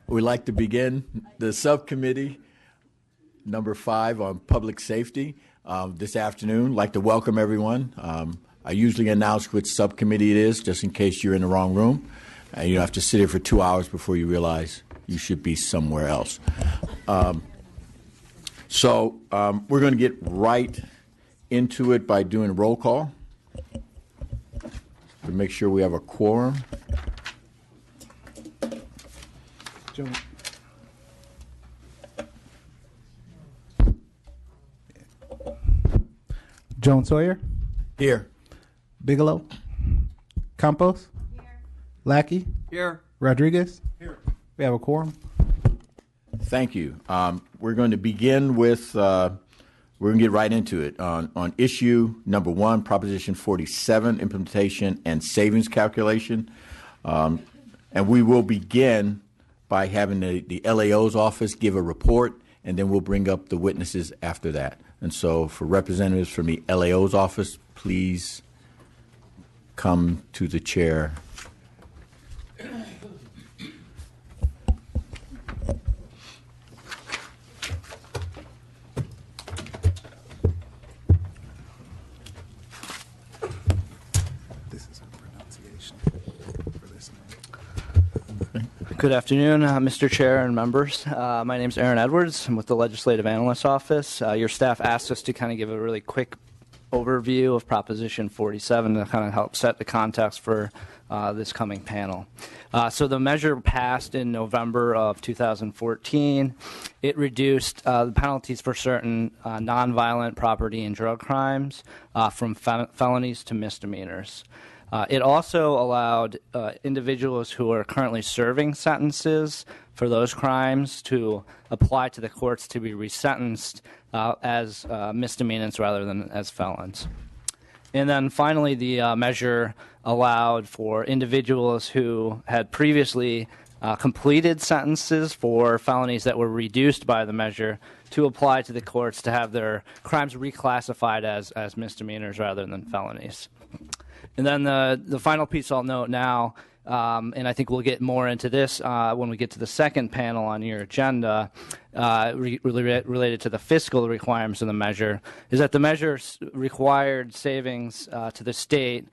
We'd like to begin the subcommittee number 5 on public safety this afternoon. I'd like to welcome everyone. I usually announce which subcommittee it is, just in case you're in the wrong room. You don't have to sit here for 2 hours before you realize you should be somewhere else. So we're going to get right into it by doing a roll call to make sure we have a quorum. Jones Sawyer. Here. Bigelow. Campos. Here. Lackey. Here. Rodriguez. Here. We have a quorum. Thank you. We're going to begin with, we're going to get right into it. On issue number 1, Proposition 47, implementation and savings calculation. And we will begin by having the LAO's office give a report, and then we'll bring up the witnesses after that. And so for representatives from the LAO's office, please come to the chair. Good afternoon, Mr. Chair and members. My name is Aaron Edwards. I'm with the Legislative Analyst's Office. Your staff asked us to kind of give a really quick overview of Proposition 47 to kind of help set the context for this coming panel. So the measure passed in November of 2014. It reduced the penalties for certain nonviolent property and drug crimes from felonies to misdemeanors. It also allowed individuals who are currently serving sentences for those crimes to apply to the courts to be resentenced as misdemeanors rather than as felons. And then finally, the measure allowed for individuals who had previously completed sentences for felonies that were reduced by the measure to apply to the courts to have their crimes reclassified as misdemeanors rather than felonies. And then the final piece I'll note now, and I think we'll get more into this when we get to the second panel on your agenda, related to the fiscal requirements of the measure, is that the measure required savings to the state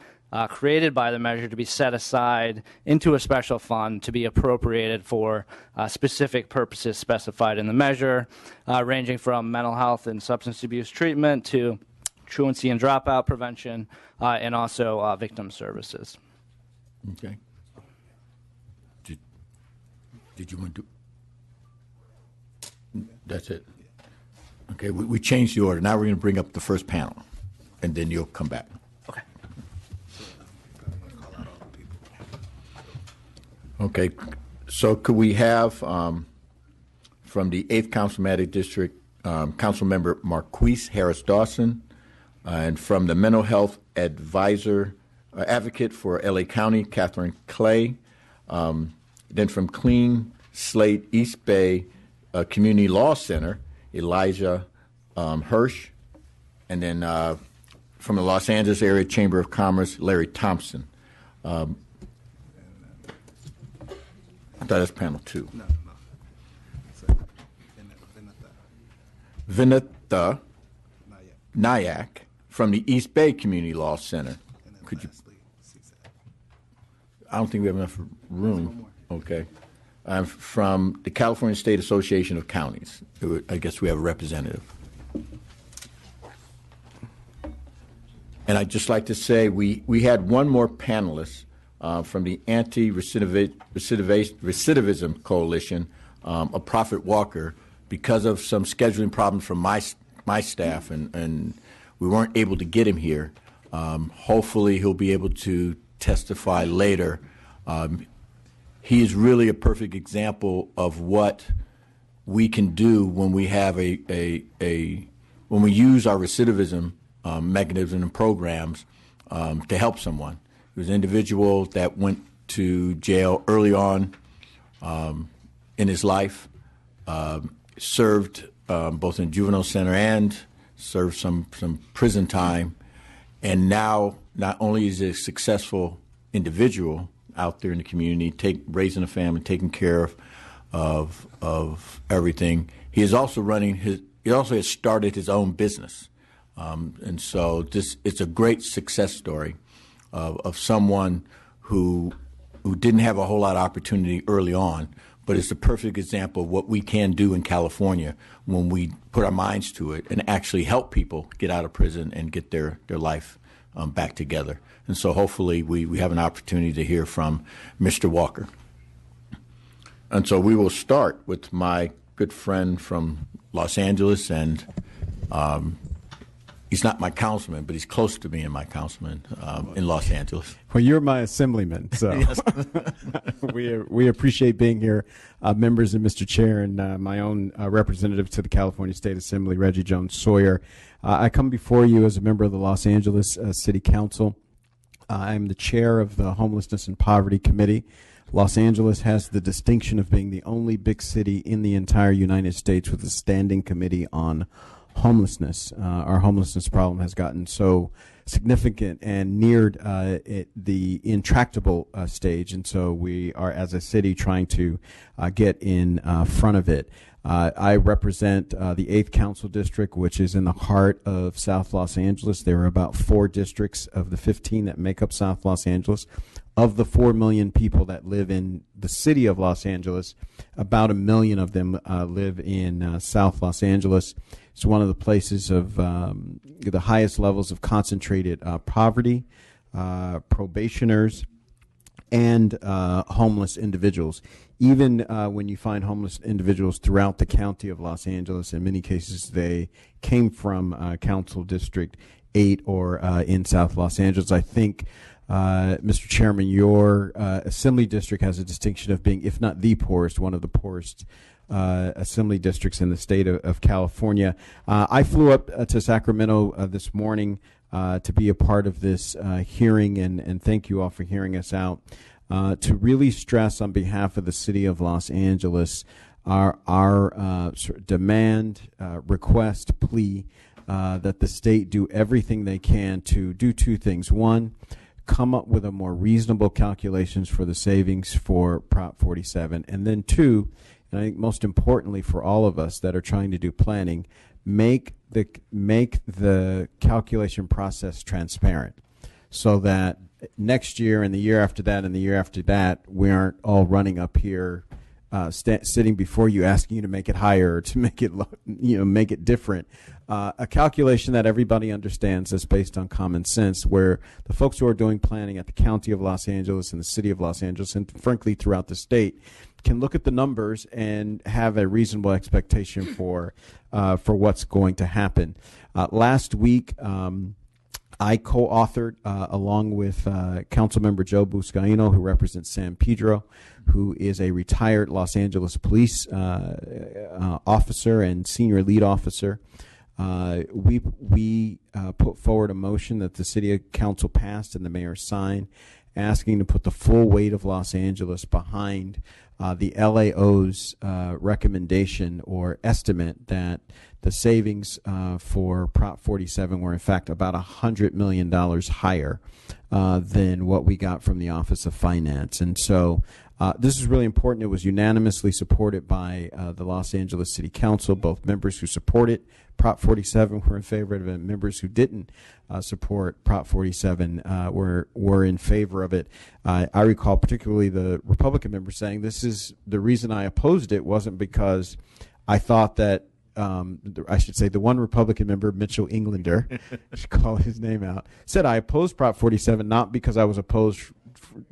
created by the measure to be set aside into a special fund to be appropriated for specific purposes specified in the measure, ranging from mental health and substance abuse treatment to truancy and dropout prevention, and also victim services. Okay. Did you want to? That's it. Okay, we changed the order. Now we're going to bring up the first panel, and then you'll come back. Okay. Okay, so could we have from the 8th Councilmanic District, Councilmember Marquise Harris-Dawson, and from the Mental Health Advocate for LA County, Catherine Clay. Then from Clean Slate East Bay Community Law Center, Elijah Hirsch. And then from the Los Angeles Area Chamber of Commerce, Larry Thompson. I thought that's panel 2. No. Vinatha Nayak from the East Bay Community Law Center. Could you? I don't think we have enough room. Okay. I'm from the California State Association of Counties. I guess we have a representative. And I'd just like to say we had one more panelist from the Anti-Recidivism Coalition, a Prophet Walker, because of some scheduling problems from my staff, and we weren't able to get him here. Hopefully he'll be able to testify later. He is really a perfect example of what we can do when we have when we use our recidivism mechanisms and programs to help someone. He was an individual that went to jail early on in his life, served both in juvenile center and served some prison time, and now not only is he a successful individual out there in the community, raising a family, taking care of everything. He is also he also has started his own business. And so it's a great success story of someone who didn't have a whole lot of opportunity early on, but it's a perfect example of what we can do in California when we put our minds to it and actually help people get out of prison and get their life back together. And so hopefully we have an opportunity to hear from Mr. Walker. And so we will start with my good friend from Los Angeles, and he's not my councilman, but he's close to being my councilman in Los Angeles. Well, you're my assemblyman, so we appreciate being here, members and Mr. Chair, and my own representative to the California State Assembly, Reggie Jones Sawyer. I come before you as a member of the Los Angeles City Council. I'm the chair of the Homelessness and Poverty Committee. Los Angeles has the distinction of being the only big city in the entire United States with a standing committee on homelessness. Our homelessness problem has gotten so significant and neared the intractable stage, and so we are, as a city, trying to get in front of it. I represent the 8th Council District, which is in the heart of South Los Angeles. There are about 4 districts of the 15 that make up South Los Angeles. Of the 4 million people that live in the city of Los Angeles, about 1 million of them live in South Los Angeles. It's one of the places of the highest levels of concentrated poverty, probationers, and homeless individuals. Even when you find homeless individuals throughout the county of Los Angeles, in many cases they came from Council District 8 or in South Los Angeles. I think, Mr. Chairman, your assembly district has a distinction of being, if not the poorest, one of the poorest assembly districts in the state of California. I flew up to Sacramento this morning to be a part of this hearing, and thank you all for hearing us out, to really stress on behalf of the city of Los Angeles our demand, request, plea that the state do everything they can to do 2 things. One, come up with a more reasonable calculations for the savings for Prop 47. And then 2, and I think most importantly for all of us that are trying to do planning, make the calculation process transparent so that next year and the year after that and the year after that, we aren't all running up here sitting before you asking you to make it higher or to make it, make it different. A calculation that everybody understands that's based on common sense, where the folks who are doing planning at the County of Los Angeles and the City of Los Angeles, and frankly throughout the state, can look at the numbers and have a reasonable expectation for what's going to happen. Last week, I co-authored, along with Councilmember Joe Buscaino, who represents San Pedro, who is a retired Los Angeles police officer and senior lead officer. We put forward a motion that the City Council passed and the mayor signed, asking to put the full weight of Los Angeles behind the LAO's recommendation or estimate that the savings for Prop 47 were in fact about $100 million higher than what we got from the Office of Finance. And so this is really important. It was unanimously supported by the Los Angeles City Council. Both members who supported Prop 47 were in favor of it, and members who didn't support Prop 47 were in favor of it. I recall particularly the Republican members saying this is the reason I opposed it wasn't because I thought that I should say the one Republican member, Mitchell Englander, I should call his name out, said I opposed Prop 47 not because I was opposed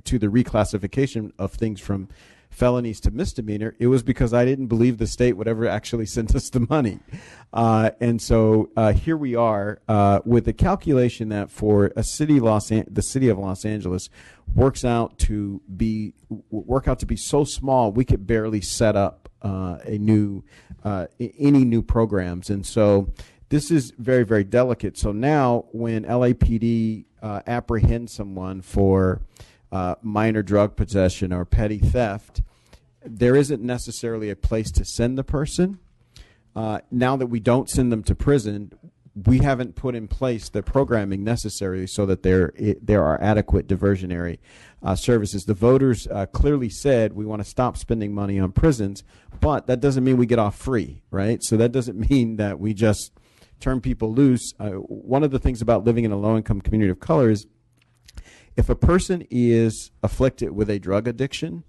to the reclassification of things from felonies to misdemeanor. It was because I didn't believe the state would ever actually send us the money. And so here we are with the calculation that for a city, the city of Los Angeles work out to be so small we could barely set up any new programs. And so this is very, very delicate. So now when LAPD apprehends someone for minor drug possession or petty theft, there isn't necessarily a place to send the person. Now that we don't send them to prison, we haven't put in place the programming necessary so that there are adequate diversionary services. The voters clearly said we want to stop spending money on prisons, but that doesn't mean we get off free, right? So that doesn't mean that we just turn people loose. One of the things about living in a low-income community of color is if a person is afflicted with a drug addiction,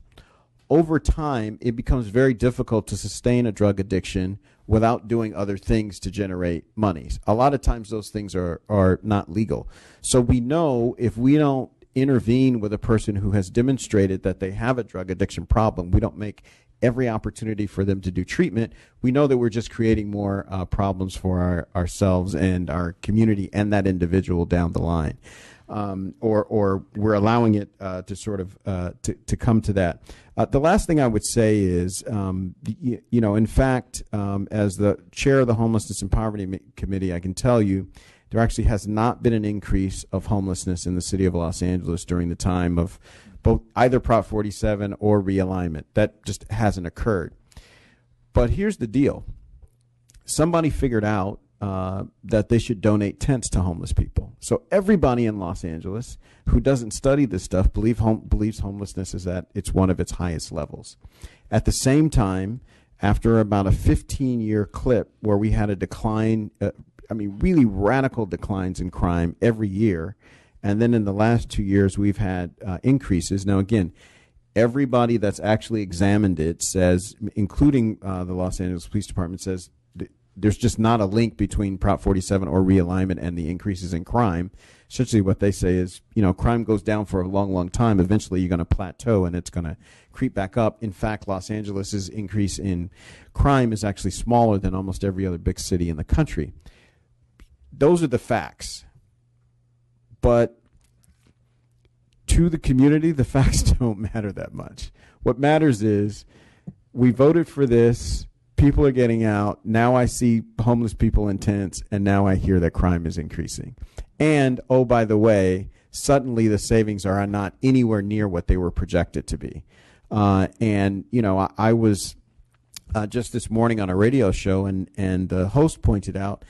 over time, it becomes very difficult to sustain a drug addiction without doing other things to generate money. A lot of times those things are not legal. So we know if we don't intervene with a person who has demonstrated that they have a drug addiction problem, we don't make every opportunity for them to do treatment, we know that we're just creating more problems for ourselves and our community and that individual down the line. Or we're allowing it to sort of to come to that. The last thing I would say is, in fact, as the chair of the Homelessness and Poverty Committee, I can tell you there actually has not been an increase of homelessness in the city of Los Angeles during the time of both either Prop 47 or realignment. That just hasn't occurred. But here's the deal. Somebody figured out that they should donate tents to homeless people. So everybody in Los Angeles who doesn't study this stuff believes homelessness is at one of its highest levels. At the same time, after about a 15-year clip where we had a decline, really radical declines in crime every year, and then in the last 2 years we've had increases. Now again, everybody that's actually examined it says, including the Los Angeles Police Department, says there's just not a link between Prop 47 or realignment and the increases in crime. Essentially what they say is, crime goes down for a long, long time. Eventually you're going to plateau and it's going to creep back up. In fact, Los Angeles's increase in crime is actually smaller than almost every other big city in the country. Those are the facts. But to the community, the facts don't matter that much. What matters is we voted for this. People are getting out. Now I see homeless people in tents, and now I hear that crime is increasing. And, oh, by the way, suddenly the savings are not anywhere near what they were projected to be. I was just this morning on a radio show, and the host pointed out,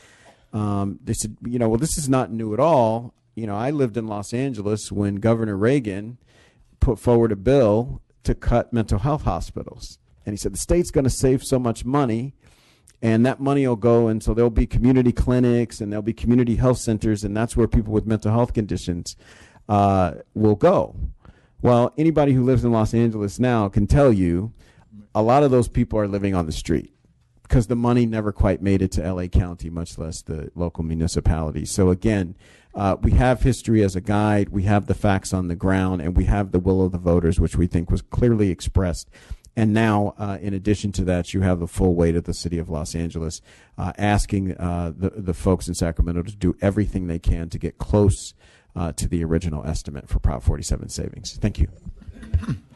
they said, this is not new at all. I lived in Los Angeles when Governor Reagan put forward a bill to cut mental health hospitals. And he said the state's going to save so much money, and that money will go, and so there'll be community clinics and there'll be community health centers, and that's where people with mental health conditions will go. Well, anybody who lives in Los Angeles now can tell you a lot of those people are living on the street because the money never quite made it to LA County, much less the local municipalities. So again, we have history as a guide, we have the facts on the ground, and we have the will of the voters, which we think was clearly expressed. And now, in addition to that, you have the full weight of the city of Los Angeles asking the folks in Sacramento to do everything they can to get close to the original estimate for Prop 47 savings. Thank you.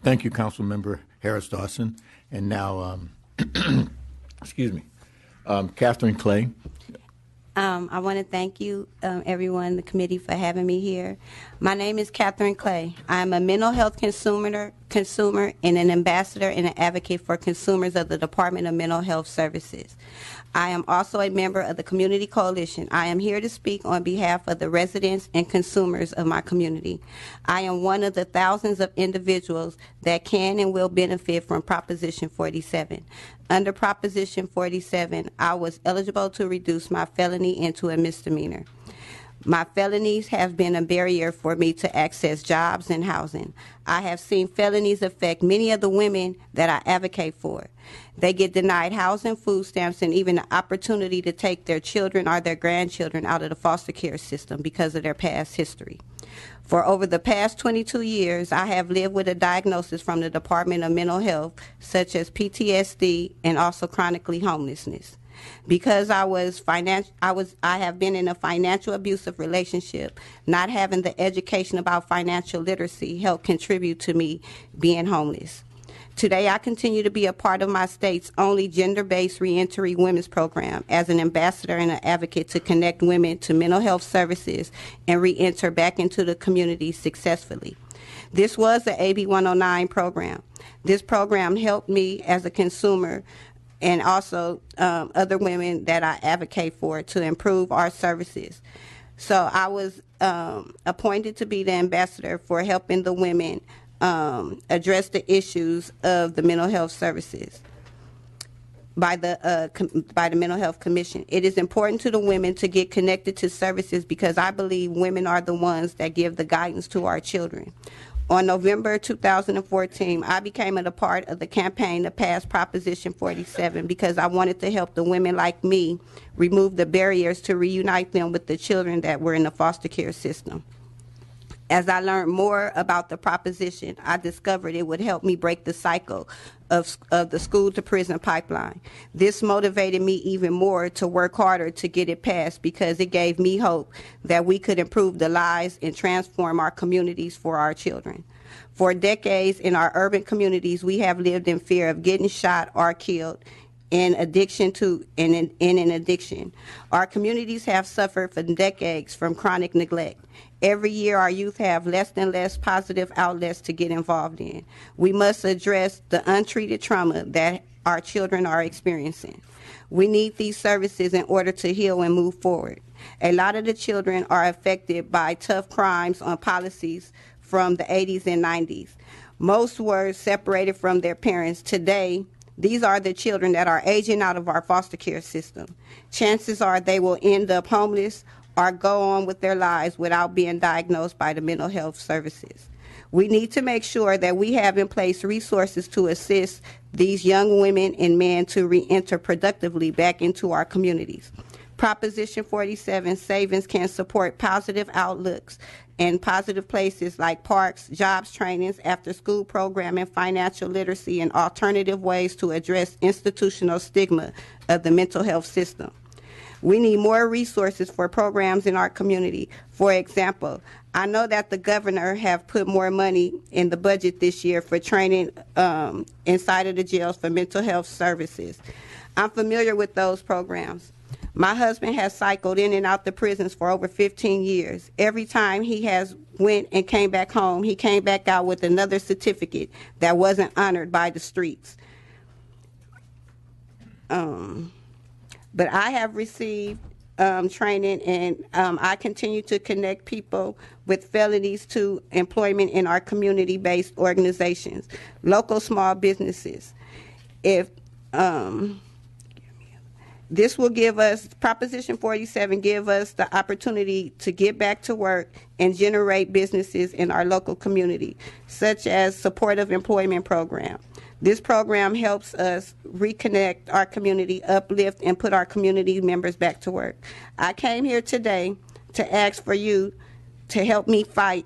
Thank you, Councilmember Harris Dawson. And now, excuse me, Catherine Clay. I want to thank you, everyone, the committee, for having me here. My name is Catherine Clay. I'm a mental health consumer and an ambassador and an advocate for consumers of the Department of Mental Health Services. I am also a member of the Community Coalition. I am here to speak on behalf of the residents and consumers of my community. I am one of the thousands of individuals that can and will benefit from Proposition 47. Under Proposition 47, I was eligible to reduce my felony into a misdemeanor. My felonies have been a barrier for me to access jobs and housing. I have seen felonies affect many of the women that I advocate for. They get denied housing, food stamps, and even the opportunity to take their children or their grandchildren out of the foster care system because of their past history. For over the past 22 years, I have lived with a diagnosis from the Department of Mental Health, such as PTSD and also chronically homelessness. Because I have been in a financial abusive relationship, not having the education about financial literacy helped contribute to me being homeless. Today, I continue to be a part of my state's only gender-based reentry women's program as an ambassador and an advocate to connect women to mental health services and reenter back into the community successfully. This was the AB 109 program. This program helped me as a consumer and also other women that I advocate for to improve our services. So I was appointed to be the ambassador for helping the women address the issues of the mental health services by the Mental Health Commission. It is important to the women to get connected to services because I believe women are the ones that give the guidance to our children. On November 2014, I became a part of the campaign to pass Proposition 47 because I wanted to help the women like me remove the barriers to reunite them with the children that were in the foster care system. As I learned more about the proposition, I discovered it would help me break the cycle of the school to prison pipeline. This motivated me even more to work harder to get it passed because it gave me hope that we could improve the lives and transform our communities for our children. For decades in our urban communities, we have lived in fear of getting shot or killed in an addiction. Our communities have suffered for decades from chronic neglect. Every year, our youth have less and less positive outlets to get involved in. We must address the untreated trauma that our children are experiencing. We need these services in order to heal and move forward. A lot of the children are affected by tough crimes on policies from the 80s and 90s. Most were separated from their parents. Today, these are the children that are aging out of our foster care system. Chances are they will end up homeless or go on with their lives without being diagnosed by the mental health services. We need to make sure that we have in place resources to assist these young women and men to re-enter productively back into our communities. Proposition 47 savings can support positive outlooks and positive places like parks, jobs trainings, after-school programming, financial literacy, and alternative ways to address institutional stigma of the mental health system. We need more resources for programs in our community. For example, I know that the governor have put more money in the budget this year for training inside of the jails for mental health services. I'm familiar with those programs. My husband has cycled in and out the prisons for over 15 years. Every time he has went and came back home, he came back out with another certificate that wasn't honored by the streets. But I have received training, and I continue to connect people with felonies to employment in our community-based organizations, local small businesses. If this will give us, Proposition 47 give us the opportunity to get back to work and generate businesses in our local community, such as supportive employment program. This program helps us reconnect our community, uplift, and put our community members back to work. I came here today to ask for you to help me fight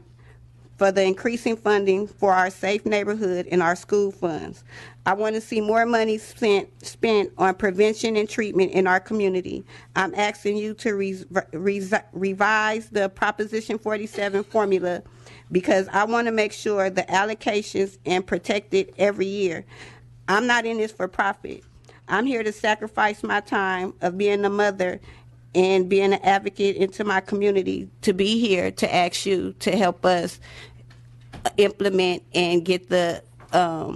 for the increasing funding for our safe neighborhood and our school funds. I want to see more money spent on prevention and treatment in our community. I'm asking you to revise the Proposition 47 formula because I want to make sure the allocations are protected every year. I'm not in this for profit. I'm here to sacrifice my time of being a mother and being an advocate into my community to be here to ask you to help us implement and get the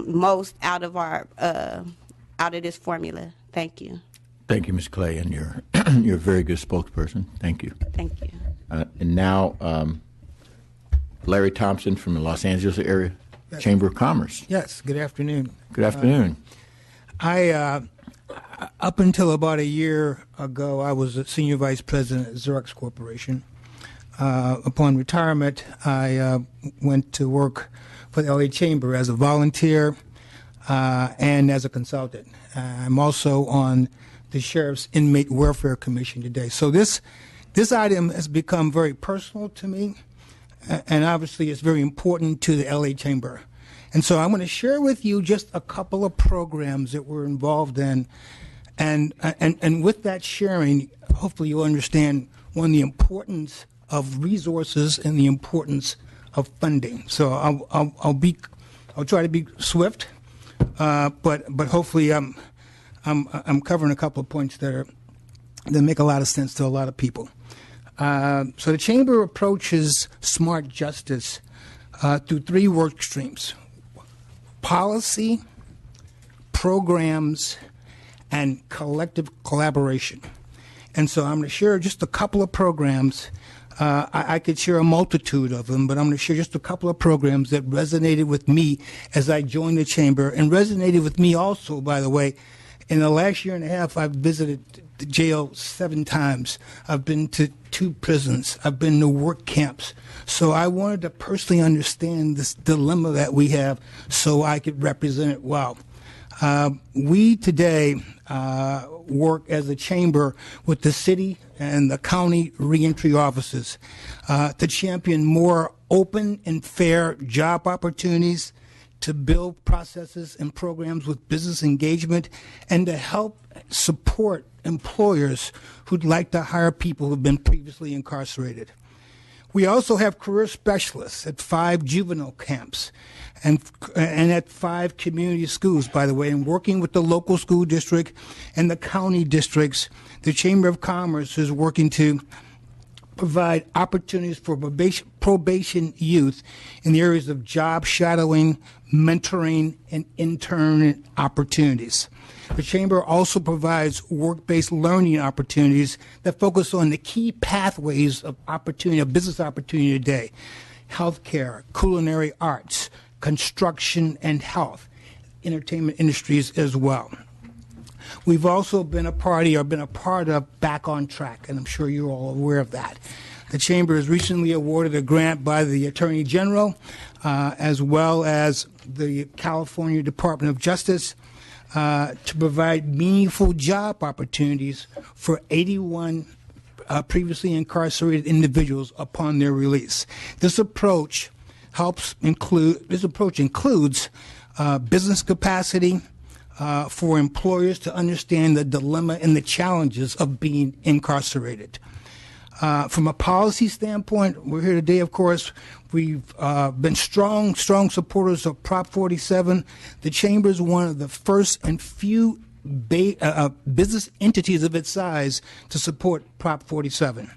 most out of our out of this formula. Thank you. Thank you, Ms. Clay, and you're a very good spokesperson. Thank you. Thank you. And now, Larry Thompson from the Los Angeles area Yes. Chamber of Commerce. Yes, good afternoon. Good afternoon. I up until about a year ago, I was a senior vice president at Xerox Corporation. Upon retirement, I went to work for the LA Chamber as a volunteer and as a consultant. I'm also on the Sheriff's Inmate Welfare Commission today. So this item has become very personal to me, and obviously it's very important to the LA Chamber. And so I'm going to share with you just a couple of programs that we're involved in. And with that sharing, hopefully you'll understand, one, the importance of resources and the importance of funding. So I'll try to be swift, but hopefully I'm covering a couple of points that make a lot of sense to a lot of people. So the Chamber approaches smart justice through three work streams: policy, programs, and collective collaboration. And so I'm going to share just a couple of programs. I could share a multitude of them, but I'm going to share just a couple of programs that resonated with me as I joined the chamber, and resonated with me also, by the way. In the last year and a half, I've visited the jail 7 times. I've been to 2 prisons. I've been to work camps. So I wanted to personally understand this dilemma that we have so I could represent it well. We today work as a chamber with the city and the county reentry offices to champion more open and fair job opportunities, to build processes and programs with business engagement, and to help support employers who'd like to hire people who've been previously incarcerated. We also have career specialists at 5 juvenile camps and at 5 community schools, by the way, and working with the local school district and the county districts. The Chamber of Commerce is working to provide opportunities for probation youth in the areas of job shadowing, mentoring, and intern opportunities. The Chamber also provides work-based learning opportunities that focus on the key pathways of opportunity, of business opportunity today: healthcare, culinary arts, construction and health, entertainment industries as well. We've also been a part of Back on Track, and I'm sure you're all aware of that. The Chamber has recently awarded a grant by the Attorney General, as well as the California Department of Justice, to provide meaningful job opportunities for 81 previously incarcerated individuals upon their release. This approach includes business capacity for employers to understand the dilemma and the challenges of being incarcerated. From a policy standpoint, we're here today, of course. We've been strong supporters of Prop 47. The Chamber is one of the first and few business entities of its size to support Prop 47.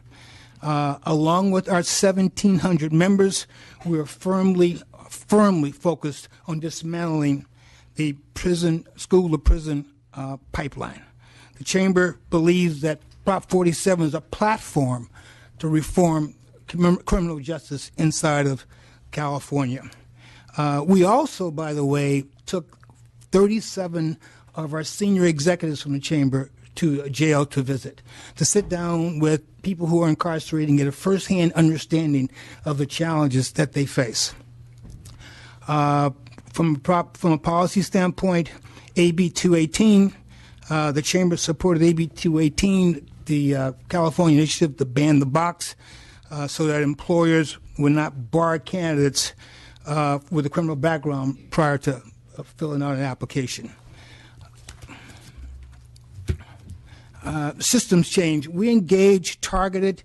Along with our 1,700 members, we are firmly focused on dismantling the school-to-prison pipeline. The Chamber believes that Prop 47 is a platform to reform criminal justice inside of California. We also, by the way, took 37 of our senior executives from the Chamber to jail to visit, to sit down with people who are incarcerated and get a firsthand understanding of the challenges that they face. From a policy standpoint, AB 218, the Chamber supported AB 218, the California initiative to ban the box, so that employers would not bar candidates with a criminal background prior to filling out an application. Systems change. We engage targeted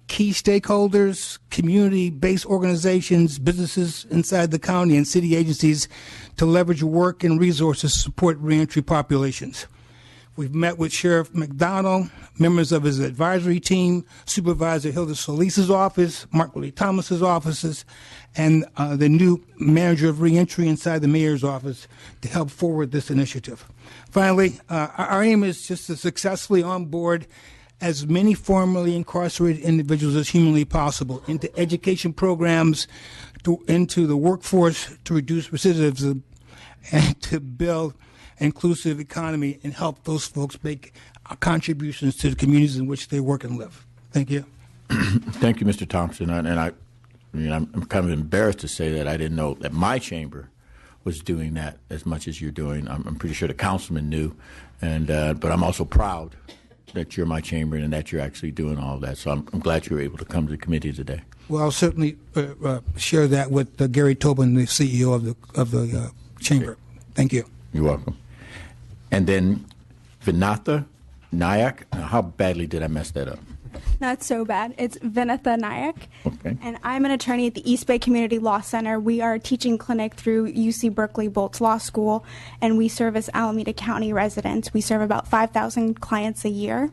key stakeholders, community-based organizations, businesses inside the county, and city agencies to leverage work and resources to support reentry populations. We've met with Sheriff McDonald, members of his advisory team, Supervisor Hilda Solis's office, Mark Willie Thomas's offices, and the new manager of reentry inside the mayor's office to help forward this initiative. Finally, our aim is just to successfully onboard as many formerly incarcerated individuals as humanly possible into education programs, into the workforce to reduce recidivism, and to build an inclusive economy and help those folks make contributions to the communities in which they work and live. Thank you. Thank you, Mr. Thompson. I'm kind of embarrassed to say that I didn't know that my chamber was doing that as much as you're doing. I'm pretty sure the councilman knew, but I'm also proud that you're my chamber and that you're actually doing all of that. So I'm glad you were able to come to the committee today. Well, I'll certainly share that with Gary Tobin, the CEO of the chamber. Thank you. You're welcome. And then Vinatha Nayak. Now, how badly did I mess that up? Not so bad. It's Vinatha Nayak. Okay. And I'm an attorney at the East Bay Community Law Center. We are a teaching clinic through UC Berkeley Boltz Law School, and we service Alameda County residents. We serve about 5,000 clients a year.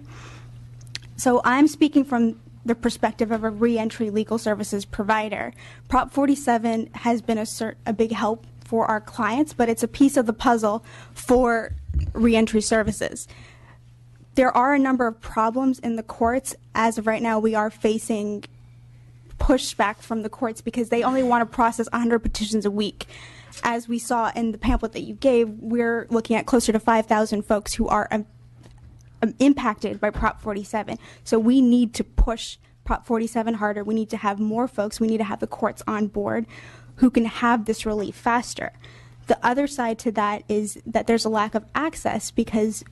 So I'm speaking from the perspective of a reentry legal services provider. Prop 47 has been a big help for our clients, but it's a piece of the puzzle for reentry services. There are a number of problems in the courts. As of right now, we are facing pushback from the courts because they only want to process 100 petitions a week. As we saw in the pamphlet that you gave, we're looking at closer to 5,000 folks who are impacted by Prop 47. So we need to push Prop 47 harder. We need to have more folks. We need to have the courts on board who can have this relief faster. The other side to that is that there's a lack of access because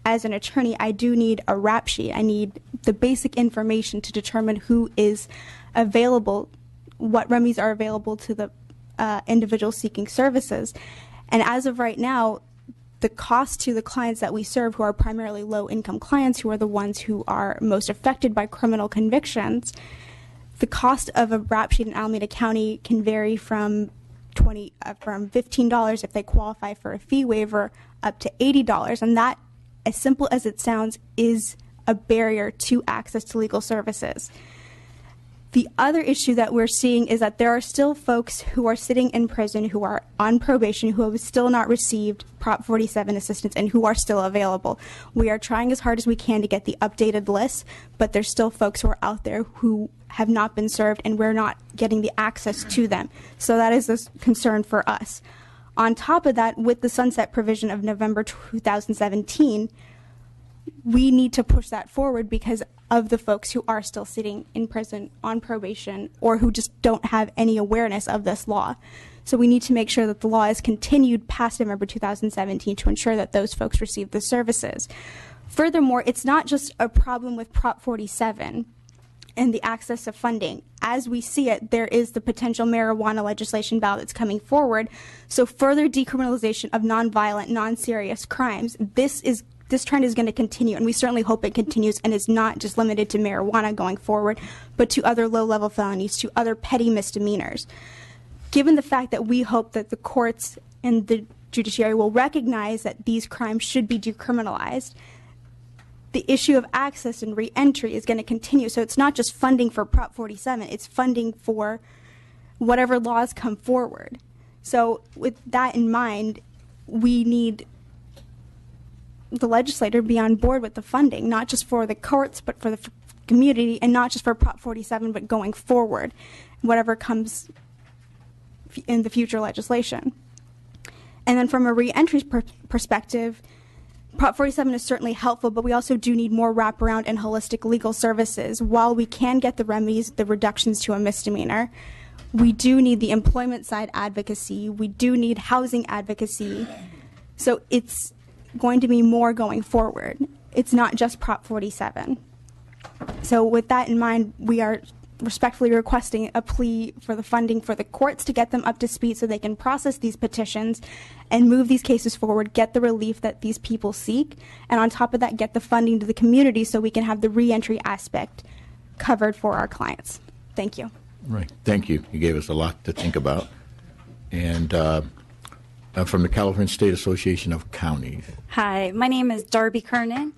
as an attorney, I do need a rap sheet. I need the basic information to determine who is available, what remedies are available to the individual seeking services. And as of right now, the cost to the clients that we serve, who are primarily low-income clients, who are the ones who are most affected by criminal convictions, the cost of a rap sheet in Alameda County can vary from $15 if they qualify for a fee waiver up to $80, and that, as simple as it sounds, is a barrier to access to legal services. The other issue that we're seeing is that there are still folks who are sitting in prison, who are on probation, who have still not received Prop 47 assistance and who are still available. We are trying as hard as we can to get the updated list, but there's still folks who are out there who have not been served and we're not getting the access to them. So that is a concern for us. On top of that, with the sunset provision of November 2017, we need to push that forward because of the folks who are still sitting in prison on probation or who just don't have any awareness of this law. So we need to make sure that the law is continued past November 2017 to ensure that those folks receive the services. Furthermore, it's not just a problem with Prop 47 and the access to funding. As we see it, there is the potential marijuana legislation ballot that's coming forward. So further decriminalization of nonviolent, non-serious crimes, this trend is going to continue, and we certainly hope it continues and is not just limited to marijuana going forward, but to other low-level felonies, to other petty misdemeanors. Given the fact that we hope that the courts and the judiciary will recognize that these crimes should be decriminalized, the issue of access and reentry is going to continue. So it's not just funding for Prop 47, it's funding for whatever laws come forward. So with that in mind, we need the legislator be on board with the funding, not just for the courts, but for the community, and not just for Prop 47, but going forward, whatever comes in the future legislation. And then from a reentry perspective, Prop 47 is certainly helpful, but we also do need more wraparound and holistic legal services. While we can get the remedies, the reductions to a misdemeanor, we do need the employment side advocacy. We do need housing advocacy. So it's going to be more going forward. It's not just Prop 47. So with that in mind, we are respectfully requesting a plea for the funding for the courts to get them up to speed so they can process these petitions and move these cases forward, get the relief that these people seek, and on top of that, get the funding to the community so we can have the reentry aspect covered for our clients. Thank you. Right. Thank you. You gave us a lot to think about. And from the California State Association of Counties. Hi, my name is Darby Kernan.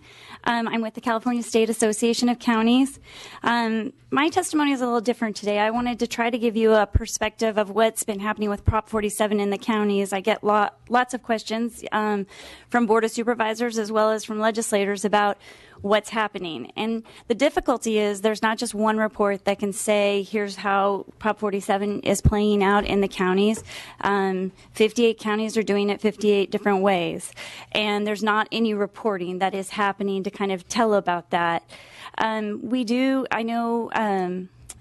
I'm with the California State Association of Counties. My testimony is a little different today. I wanted to try to give you a perspective of what's been happening with Prop 47 in the counties. I get lots of questions from Board of Supervisors as well as from legislators about what's happening. And the difficulty is there's not just one report that can say, here's how Prop 47 is playing out in the counties. 58 counties are doing it 58 different ways. And there's not any reporting that is happening to kind of tell about that. I know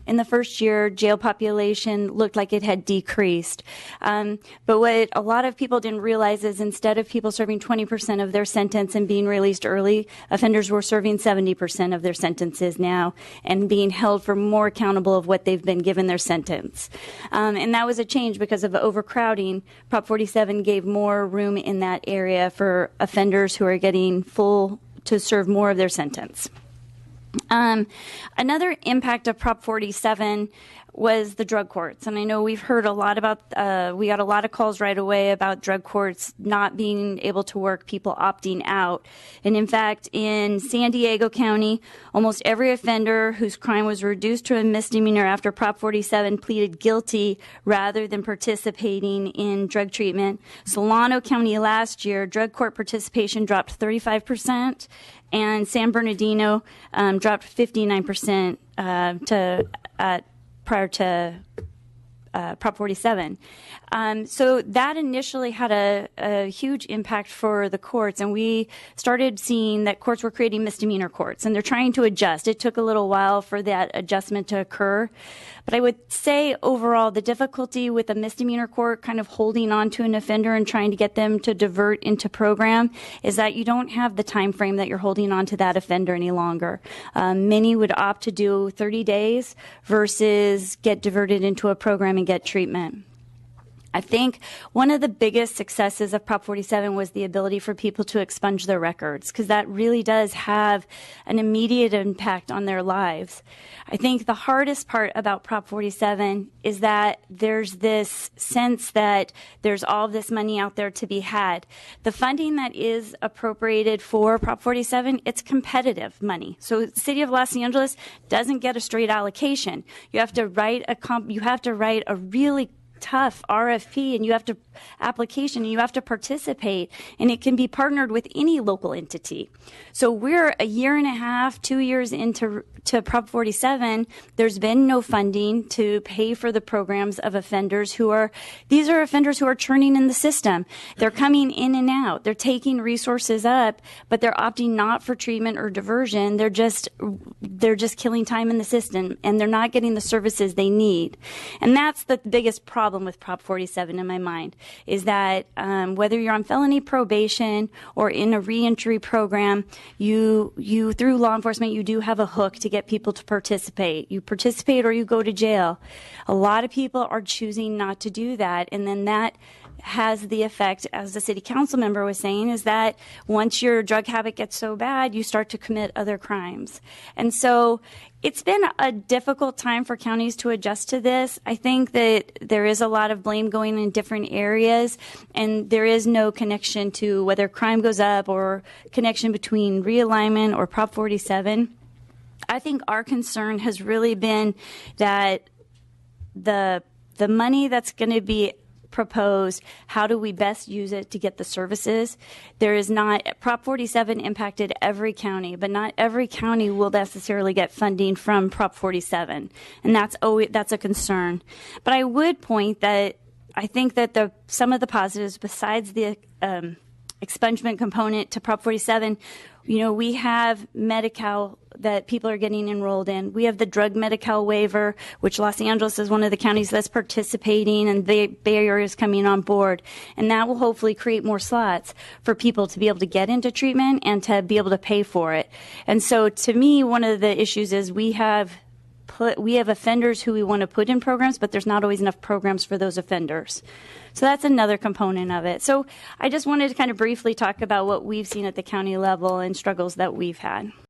in the first year, jail population looked like it had decreased. But what a lot of people didn't realize is instead of people serving 20% of their sentence and being released early, offenders were serving 70% of their sentences now and being held for more accountable of what they've been given their sentence. And that was a change because of overcrowding. Prop 47 gave more room in that area for offenders who are getting full to serve more of their sentence. Another impact of Prop 47 was the drug courts. And I know we've heard a lot about, we got a lot of calls right away about drug courts not being able to work, people opting out. And in fact, in San Diego County, almost every offender whose crime was reduced to a misdemeanor after Prop 47 pleaded guilty rather than participating in drug treatment. Solano County last year, drug court participation dropped 35%, and San Bernardino dropped 59% prior to Prop 47. So that initially had a huge impact for the courts, and we started seeing that courts were creating misdemeanor courts, and they're trying to adjust. It took a little while for that adjustment to occur. But I would say overall the difficulty with a misdemeanor court kind of holding on to an offender and trying to get them to divert into program is that you don't have the time frame that you're holding on to that offender any longer. Many would opt to do 30 days versus get diverted into a program and get treatment. I think one of the biggest successes of Prop 47 was the ability for people to expunge their records, because that really does have an immediate impact on their lives. I think the hardest part about Prop 47 is that there's this sense that there's all this money out there to be had. The funding that is appropriated for Prop 47, it's competitive money. So the City of Los Angeles doesn't get a straight allocation. You have to write a really tough RFP, and you have to application, and you have to participate, and it can be partnered with any local entity. So we're a year and a half, 2 years into Prop 47. There's been no funding to pay for the programs of offenders these are offenders who are churning in the system. They're coming in and out. They're taking resources up, but they're opting not for treatment or diversion. They're just killing time in the system, and they're not getting the services they need. And that's the biggest problem with Prop 47 in my mind, is that whether you're on felony probation or in a reentry program, you through law enforcement, you do have a hook to get people to participate. You participate or you go to jail. A lot of people are choosing not to do that, and then that has the effect, as the city council member was saying, is that once your drug habit gets so bad, you start to commit other crimes. And so it's been a difficult time for counties to adjust to this. I think that there is a lot of blame going in different areas, and there is no connection to whether crime goes up or connection between realignment or Prop 47. I think our concern has really been that the money that's going to be proposed, how do we best use it to get the services? There is not, Prop 47 impacted every county, but not every county will necessarily get funding from Prop 47. And that's a concern. But I would point that I think that some of the positives, besides the expungement component to Prop 47, we have Medi-Cal that people are getting enrolled in. We have the drug Medi-Cal waiver, which Los Angeles is one of the counties that's participating, and the Bay Area is coming on board. And that will hopefully create more slots for people to be able to get into treatment and to be able to pay for it. And so to me, one of the issues is we have offenders who we want to put in programs, but there's not always enough programs for those offenders. So that's another component of it. So I just wanted to kind of briefly talk about what we've seen at the county level and struggles that we've had.